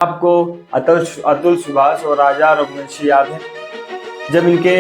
आपको अतुल अतुल सुभाष और राजा रघुवंशी याद है? जब इनके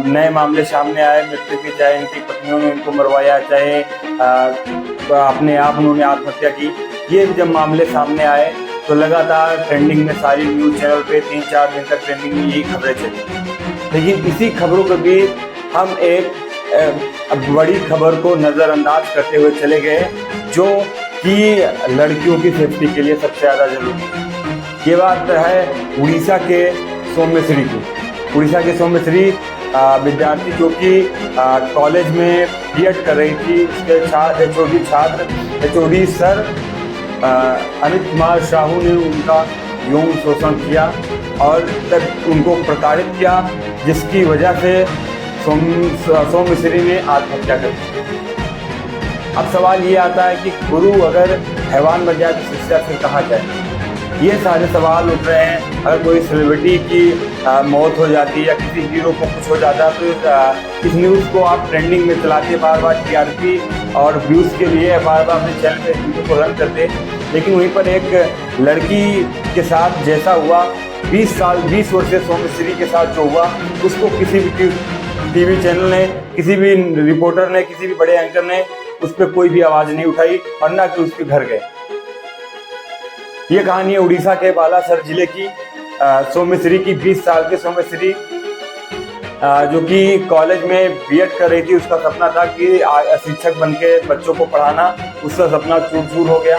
नए मामले सामने आए मृत्यु के, चाहे इनकी पत्नियों ने इनको मरवाया, चाहे अपने आप उन्होंने आत्महत्या की, ये जब मामले सामने आए तो लगातार ट्रेंडिंग में सारी न्यूज़ चैनल पे 3-4 दिन तक ट्रेंडिंग में यही खबरें चली। लेकिन इसी खबरों के बीच हम एक बड़ी खबर को नज़रअंदाज करते हुए चले गए, जो कि लड़कियों की सेफ्टी के लिए सबसे ज़्यादा जरूरी है। ये बात है उड़ीसा के सौम्यश्री की। उड़ीसा के सौम्यश्री विद्यार्थी जो कि कॉलेज में बीएड कर रही थी, उसके एचओडी सर अमित कुमार साहू ने उनका यौन शोषण किया और तब उनको प्रताड़ित किया, जिसकी वजह से सौम्यश्री ने आत्महत्या कर दी। अब सवाल ये आता है कि गुरु अगर हैवान बन जाए तो शिष्य फिर कहाँ जाए? ये सारे सवाल उठ रहे हैं। अगर कोई सेलिब्रिटी की मौत हो जाती है या किसी हीरो को कुछ हो जाता है तो इस न्यूज़ को आप ट्रेंडिंग में चलाते, बार बार टीआरपी और व्यूज़ के लिए बार बार अपने चैनल पे वीडियो को रन करते। लेकिन वहीं पर एक लड़की के साथ जैसा हुआ, 20 वर्षीय सौम्यश्री के साथ जो हुआ, उसको किसी भी टीवी चैनल ने, किसी भी रिपोर्टर ने, किसी भी बड़े एंकर ने उस पर कोई भी आवाज़ नहीं उठाई और ना कि उसके घर गए। ये कहानी है उड़ीसा के बालासर जिले की सौम्यश्री की। 20 साल के सौम्यश्री जो कि कॉलेज में बीएड कर रही थी, उसका सपना था कि शिक्षक बनके बच्चों को पढ़ाना। उसका सपना चूर-चूर हो गया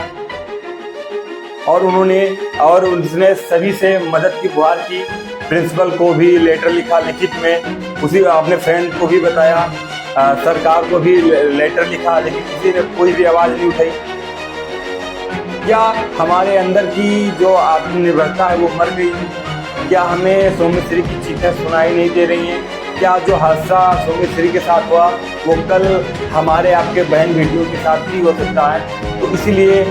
और उसने सभी से मदद की गुहार की। प्रिंसिपल को भी लेटर लिखा लिखित में, उसी अपने फ्रेंड को भी बताया, सरकार को भी लेटर लिखा, लेकिन किसी ने कोई भी आवाज़ नहीं उठाई। क्या हमारे अंदर की जो आत्मनिर्भरता है वो मर गई? क्या हमें सौम्यश्री की चीखें सुनाई नहीं दे रही हैं? क्या जो हादसा सौम्यश्री के साथ हुआ वो कल हमारे आपके बहन बेटियों के साथ भी हो सकता है? तो इसीलिए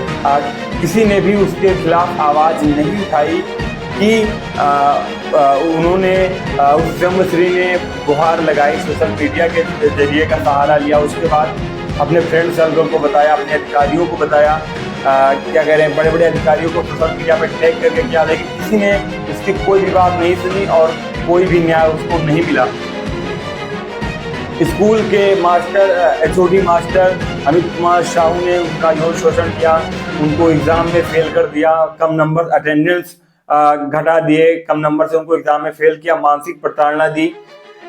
किसी ने भी उसके खिलाफ आवाज़ नहीं उठाई कि उन्होंने उस सौम्यश्री ने गुहार लगाई, सोशल मीडिया के जरिए का सहारा लिया। उसके बाद अपने फ्रेंड सर्कल को बताया, अपने अधिकारियों को बताया, क्या कह रहे हैं, बड़े बड़े अधिकारियों को सोशल मीडिया पर टैग करके किया, लेकिन किसी ने उसकी कोई भी बात नहीं सुनी और कोई भी न्याय उसको नहीं मिला। स्कूल के master, HOD master Amit Kumar Sahu ने उनका यौन शोषण किया, उनको एग्ज़ाम में फेल कर दिया, कम नंबर, अटेंडेंस घटा दिए, कम नंबर से उनको एग्ज़ाम में फेल किया, मानसिक प्रताड़ना दी,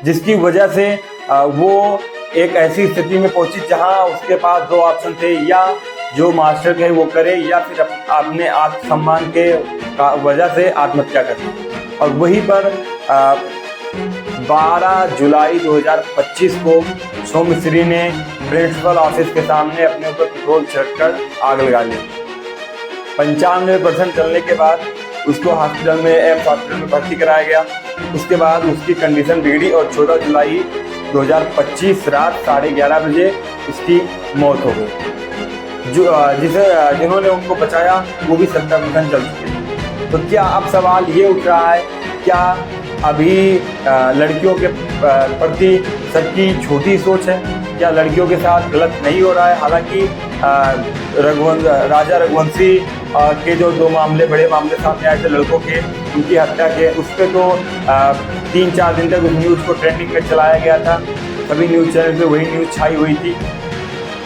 जिसकी वजह से वो एक ऐसी स्थिति में पहुंची जहां उसके पास 2 ऑप्शन थे, या जो मास्टर कहे वो करे या फिर अपने आत्मसम्मान के वजह से आत्महत्या करे। और वहीं पर 12 जुलाई 2025 को सौम्यश्री ने प्रिंसिपल ऑफिस के सामने अपने ऊपर पेट्रोल छिड़ककर आग लगा ली। 95% चलने के बाद उसको हॉस्पिटल में, एम्स हॉस्पिटल में भर्ती कराया गया। उसके बाद उसकी कंडीशन बिगड़ी और 14 जुलाई 2025 रात 11:30 बजे उसकी मौत हो गई। जिन्होंने उनको बचाया वो भी 70% चल चुके। तो क्या अब सवाल ये उठ रहा है, क्या अभी लड़कियों के प्रति सबकी छोटी सोच है? क्या लड़कियों के साथ गलत नहीं हो रहा है? हालांकि राजा रघुवंशी के जो 2 मामले, बड़े मामले सामने आए थे लड़कों के, उनकी हत्या के, उस पर तो 3-4 दिन तक उस न्यूज़ को ट्रेंडिंग में चलाया गया था, सभी न्यूज़ चैनल पे वही न्यूज़ छाई हुई थी।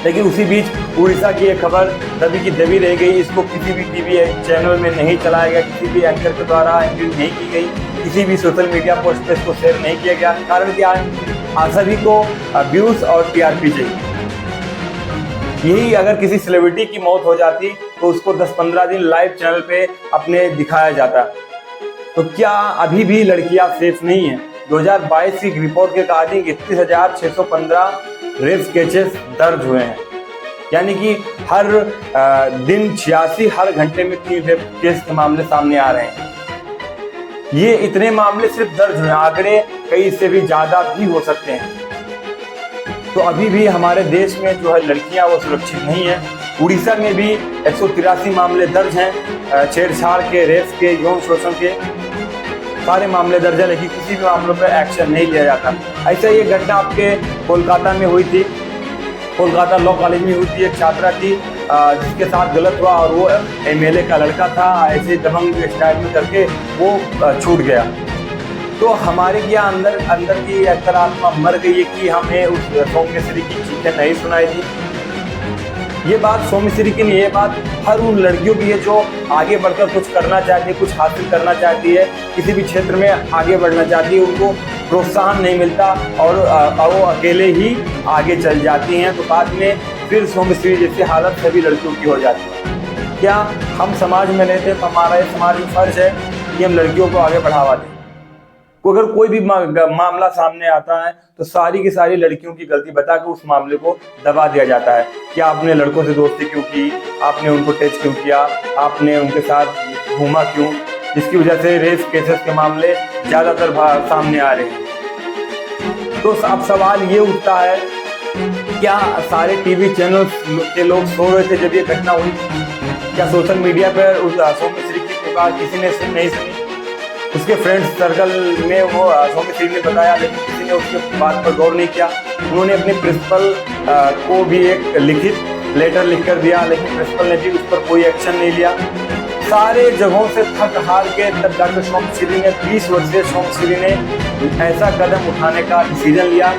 लेकिन उसी बीच उड़ीसा की एक खबर दबी की दबी रह गई। इसको किसी भी टीवी चैनल में नहीं चलाया गया, किसी भी एंकर के द्वारा एंकरिंग नहीं की गई, किसी भी सोशल मीडिया पोस्ट पे इसको शेयर नहीं किया गया। कारण क्या है? आप सभी को व्यूज़ और टीआरपी चाहिए। यही अगर किसी सेलिब्रिटी की मौत हो जाती तो उसको 10-15 दिन लाइव चैनल पे अपने दिखाया जाता। तो क्या अभी भी लड़कियां सेफ नहीं हैं? 2022 की रिपोर्ट के अकॉर्डिंग 31,615 रेप केसेस दर्ज हुए हैं, यानी कि हर दिन 86, हर घंटे में 3 रेप केस के मामले सामने आ रहे हैं। ये इतने मामले सिर्फ दर्ज हुए हैं, आंकड़े कई से भी ज़्यादा भी हो सकते हैं। तो अभी भी हमारे देश में जो है लड़कियां वो सुरक्षित नहीं है। उड़ीसा में भी 183 मामले दर्ज हैं, छेड़छाड़ के, रेप के, यौन शोषण के सारे मामले दर्ज है, लेकिन किसी भी मामलों पर एक्शन नहीं लिया जाता। ऐसा ये घटना आपके कोलकाता में हुई थी। कोलकाता लॉ कॉलेज में हुई थी। एक छात्रा थी जिसके साथ गलत हुआ और वो एमएलए का लड़का था, ऐसे दबंग स्टाइल में करके वो छूट गया। तो हमारे क्या अंदर अंदर की अंतरात्मा मर गई है कि हमें उस सौम्यश्री की चीखें नहीं सुनाई दी। ये बात सौम्यश्री की नहीं, ये बात हर उन लड़कियों की है जो आगे बढ़कर कुछ करना चाहती है, कुछ हासिल करना चाहती है, किसी भी क्षेत्र में आगे बढ़ना चाहती है, उनको प्रोत्साहन नहीं मिलता और वो अकेले ही आगे चल जाती हैं। तो बाद में फिर सौम्यश्री जैसी हालत सभी लड़कियों की हो जाती है। क्या हम समाज में रहते हैं तो हमारा ये समाज में फर्ज है कि हम लड़कियों को आगे बढ़ावा दें। अगर कोई भी मामला सामने आता है तो सारी की सारी लड़कियों की गलती बता के उस मामले को दबा दिया जाता है कि आपने लड़कों से दोस्ती क्यों की, आपने उनको टच क्यों किया, आपने उनके साथ घूमा क्यों, जिसकी वजह से रेप केसेस के मामले ज़्यादातर सामने आ रहे हैं। तो अब सवाल ये उठता है, क्या सारे टीवी चैनल के लोग सो रहे थे जब ये घटना हुई? क्या सोशल मीडिया पर सौम्यश्री की पुकार किसी ने नहीं सुनी? उसके फ्रेंड्स सर्कल में वो सौम्यश्री ने बताया, लेकिन किसी ने उसके बात पर गौर नहीं किया। उन्होंने अपने प्रिंसिपल को भी एक लिखित लेटर लिखकर दिया, लेकिन प्रिंसिपल ने भी उस पर कोई एक्शन नहीं लिया। सारे जगहों से थक हार के तब जाकर सौम्यश्री ने 20 वर्षीय सौम्यश्री ने ऐसा कदम उठाने का डिसीजन लिया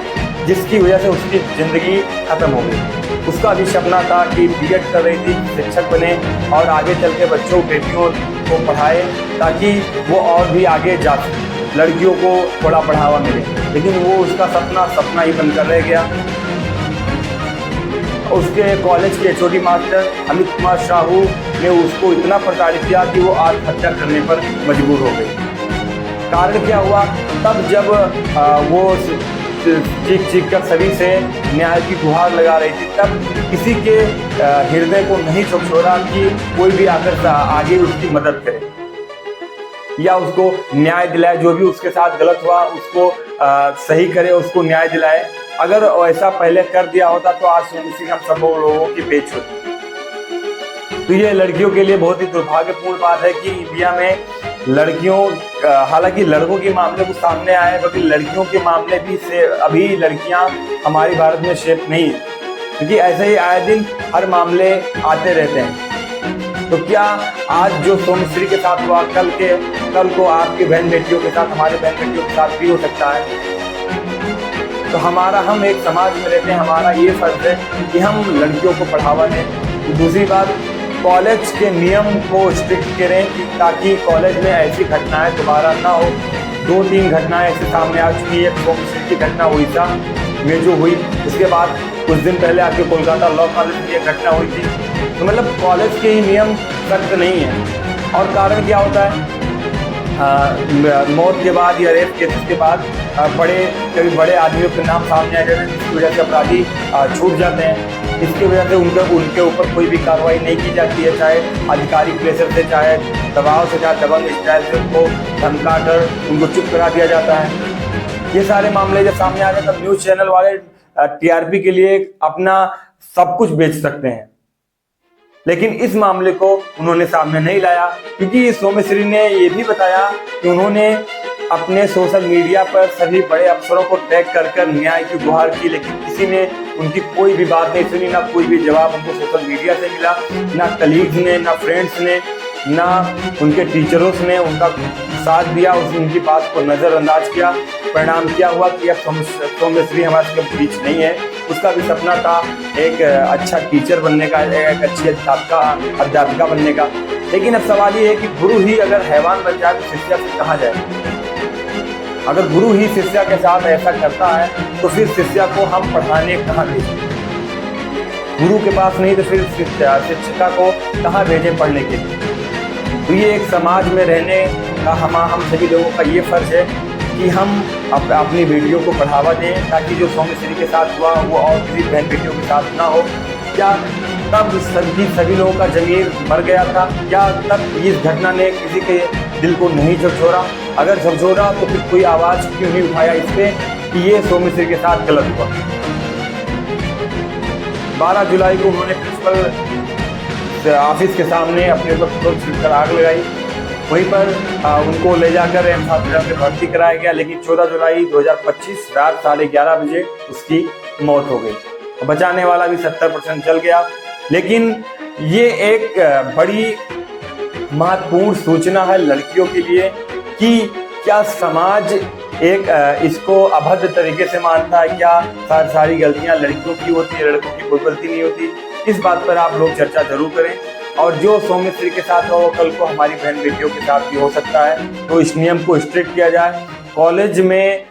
जिसकी वजह से उसकी ज़िंदगी खत्म हो गई। उसका भी सपना था कि बीएड कर रही थी, शिक्षक बने और आगे चल के बच्चों बेटियों को पढ़ाए ताकि वो और भी आगे जा सके, लड़कियों को थोड़ा बढ़ावा मिले। लेकिन वो उसका सपना ही बनकर रह गया। उसके कॉलेज के एचओडी मास्टर अमित कुमार साहू ने उसको इतना प्रताड़ित किया कि वो आत्महत्या करने पर मजबूर हो गई। कारण क्या हुआ? तब जब वो चीख कर सभी से न्याय की गुहार लगा रही थी, तब किसी के हृदय को नहीं झकझोरा कि कोई भी आकर आगे उसकी मदद करे या उसको न्याय दिलाए। जो भी उसके साथ गलत हुआ उसको सही करे, उसको न्याय दिलाए। अगर ऐसा पहले कर दिया होता तो आज सौम्यश्री हम सब लोगों की बेच होती। तो ये लड़कियों के लिए बहुत ही दुर्भाग्यपूर्ण बात है कि इंडिया में लड़कियों, हालांकि लड़कों के मामले को सामने आए, बल्कि लड़कियों के मामले भी से अभी लड़कियां हमारे भारत में सेफ नहीं है, क्योंकि ऐसे ही आए दिन हर मामले आते रहते हैं। तो क्या आज जो सौम्यश्री के साथ हुआ कल को आपकी बहन बेटियों के साथ, हमारे बहन बेटियों के साथ भी हो सकता है। तो हम एक समाज में रहते हैं, हमारा ये फर्ज है कि हम लड़कियों को बढ़ावा दें। दूसरी बात, कॉलेज के नियम को स्ट्रिक्ट करें ताकि कॉलेज में ऐसी घटनाएं दोबारा ना हो। 2-3 घटनाएं ऐसे सामने आ चुकी है। सौम्यश्री की घटना उड़ीसा में जो हुई, उसके बाद कुछ दिन पहले आपके कोलकाता लॉ कॉलेज में एक घटना हुई थी। तो मतलब कॉलेज के ही नियम सख्त नहीं है। और कारण क्या होता है? मौत के बाद या रेप केसेस के बाद कभी बड़े आदमियों के नाम सामने आ जाते हैं, जिसकी वजह से अपराधी छूट जाते हैं। इसकी वजह से उनके ऊपर कोई भी कार्रवाई नहीं की जाती है, चाहे आधिकारिक प्रेशर से, चाहे दबाव से, चाहे दबंग स्टाइल से उनको धमका कर उनको चुप करा दिया जाता है। ये सारे मामले जब सामने आ जाए तब न्यूज़ चैनल वाले टीआरपी के लिए अपना सब कुछ बेच सकते हैं, लेकिन इस मामले को उन्होंने सामने नहीं लाया, क्योंकि सौम्यश्री ने ये भी बताया कि उन्होंने अपने सोशल मीडिया पर सभी बड़े अफसरों को टैग कर न्याय की गुहार की, लेकिन किसी ने उनकी कोई भी बात नहीं सुनी, ना कोई भी जवाब उनको सोशल मीडिया से मिला, ना कलीग्स ने, ना फ्रेंड्स ने, ना उनके टीचर्स ने उनका साथ दिया, उनकी बात को नज़रअंदाज किया। परिणाम क्या हुआ कि अब सौम्यश्री हमारे बीच नहीं है। उसका भी सपना था एक अच्छा टीचर बनने का, एक अच्छी अध्यापिका बनने का। लेकिन अब सवाल ये है कि गुरु ही अगर हैवान बन जाए तो शिष्या से कहाँ जाए? अगर गुरु ही शिष्या के साथ ऐसा करता है तो फिर शिष्या को हम पढ़ाने कहाँ भेजें? गुरु के पास नहीं तो फिर शिक्षिका को कहाँ भेजें पढ़ने के लिए? तो ये एक समाज में रहने का हम सभी लोगों का ये फर्ज है कि हम अपनी बेटियों को बढ़ावा दें, ताकि जो सौम्यश्री के साथ हुआ वो और किसी बहन बेटियों के साथ ना हो। क्या तब सभी लोगों का ज़मीर मर गया था? क्या तब इस घटना ने किसी के दिल को नहीं झकझोरा? अगर झकझोरा तो फिर कोई आवाज़ क्यों नहीं उठाया इस पर कि ये सौम्यश्री के साथ गलत हुआ? 12 जुलाई को उन्होंने प्रिंसिपल ऑफिस के सामने अपने ऊपर छिड़कर आग लगाई। वहीं पर उनको ले जाकर एम्स हॉस्पिटल में भर्ती कराया गया, लेकिन 14 जुलाई 2025 रात 11:30 बजे उसकी मौत हो गई। बचाने वाला भी 70% जल गया। लेकिन ये एक बड़ी महत्वपूर्ण सूचना है लड़कियों के लिए कि क्या समाज एक इसको अभद्र तरीके से मानता है, क्या सारी गलतियां लड़कियों की होती है, लड़कों की कोई गलती नहीं होती। इस बात पर आप लोग चर्चा जरूर करें। और जो सौमित्री के साथ हो वो कल को हमारी बहन बेटियों के साथ भी हो सकता है, तो इस नियम को स्ट्रिक्ट किया जाए। कॉलेज में